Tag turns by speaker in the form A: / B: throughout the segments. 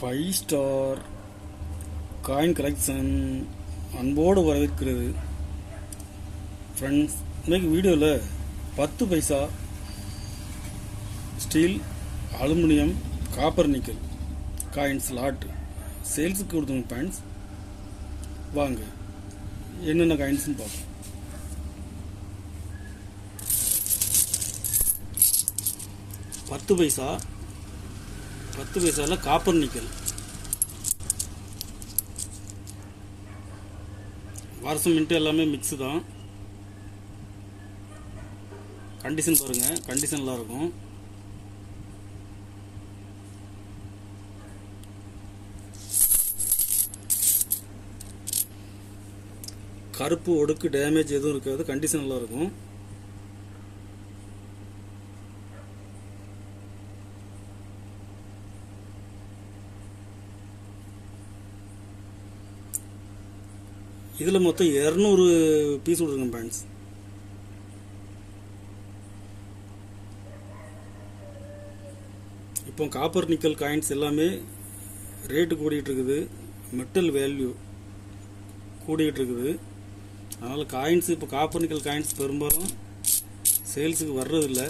A: 5 star coin collection அன்போடு வரவேற்கிறது. Friends, இன்னைக்கு வீடியோவில் 10 paisa steel, aluminium, copper, nickel coins lot சேல்ஸுக்கு கொடுத்துங்க பாயிண்ட்ஸ். வாங்க என்னென்ன காயின்ஸ்னு பார்ப்போம். பத்து பைசாவில் காப்பர் நிக்கல் வருஷம் மின்ட்டு எல்லாமே மிக்ஸு தான். கண்டிஷன் பாருங்கள், கண்டிஷன்லாம் இருக்கும். கருப்பு ஒடுக்கு டேமேஜ் எதுவும் இருக்காது, கண்டிஷன் நல்லா இருக்கும். இதில் மொத்தம் 200 பீஸ் கொடுங்க பேண்ட்ஸ். இப்போ காப்பர் நிக்கல் காயின்ஸ் எல்லாமே ரேட்டு கூடிகிட்டு இருக்குது, மெட்டல் வேல்யூ கூடிக்கிட்டு இருக்குது. அதனால் காயின்ஸ் இப்போ காப்பர் நிக்கல் காயின்ஸ் பெரும்பாலும் சேல்ஸுக்கு வர்றதில்லை.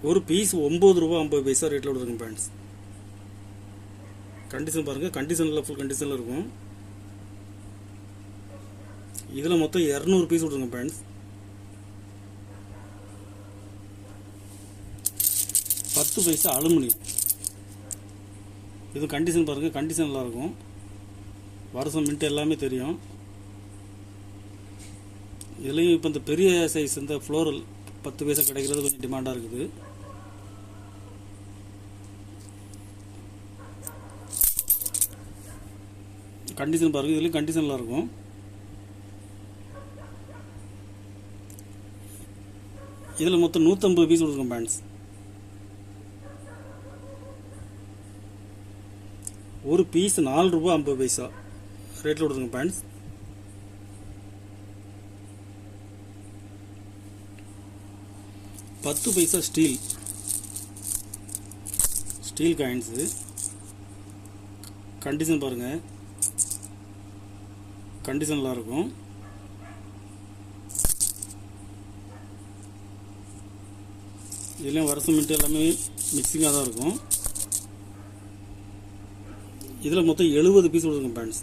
A: ஒரு பீஸ் 9 ரூபா 50 பைசா ரேட்டில் கொடுங்க பேண்ட்ஸ். கண்டிஷன் பாருங்கள், கண்டிஷனில் ஃபுல் கண்டிஷனில் இருக்கும். இதில் மொத்தம் 200 பீஸ் கொடுங்க பேண்ட்ஸ். 10 பைசா அலுமினியம், இது கண்டிஷன் பாருங்கள், கண்டிஷன் நல்லா இருக்கும். வருஷம் மின்ட்டு எல்லாமே தெரியும். இதுலேயும் இப்போ இந்த பெரிய சைஸ் இந்த ஃப்ளோரல் 10 பைசா கிடைக்கிறது கொஞ்சம் டிமாண்டாக இருக்குது. கண்டிஷன் பாருங்கள், இதுலேயும் கண்டிஷனில் இருக்கும். இதில் மொத்தம் 150 பீஸ் கொடுக்கும் பேண்ட்ஸ். ஒரு பீஸ் 4 ரூபா 50 பைசா ரேட்டில் கொடுத்துருங்க பேண்ட்ஸ். பத்து பைசா ஸ்டீல் காயின்ஸு, கண்டிஷன் பாருங்கள், கண்டிஷன் நல்லா இருக்கும். இதுலேயும் வருஷம் மின்ட்டு எல்லாமே மிக்சிங்காக தான் இருக்கும். இதில் மொத்தம் 70 பீஸ் கொடுங்க பேண்ட்ஸ்.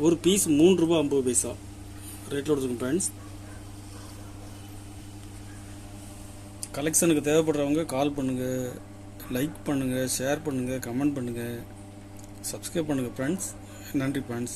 A: ஒரு பீஸ் 3 ரூபா 50 பைசா ரேட்டில் கொடுத்துருங்க பேண்ட்ஸ். கலெக்ஷனுக்கு தேவைப்படுறவங்க கால் பண்ணுங்கள், லைக் பண்ணுங்கள், ஷேர் பண்ணுங்கள், கமெண்ட் பண்ணுங்கள், சப்ஸ்கிரைப் பண்ணுங்கள் ஃப்ரெண்ட்ஸ். நன்றி ஃப்ரெண்ட்ஸ்.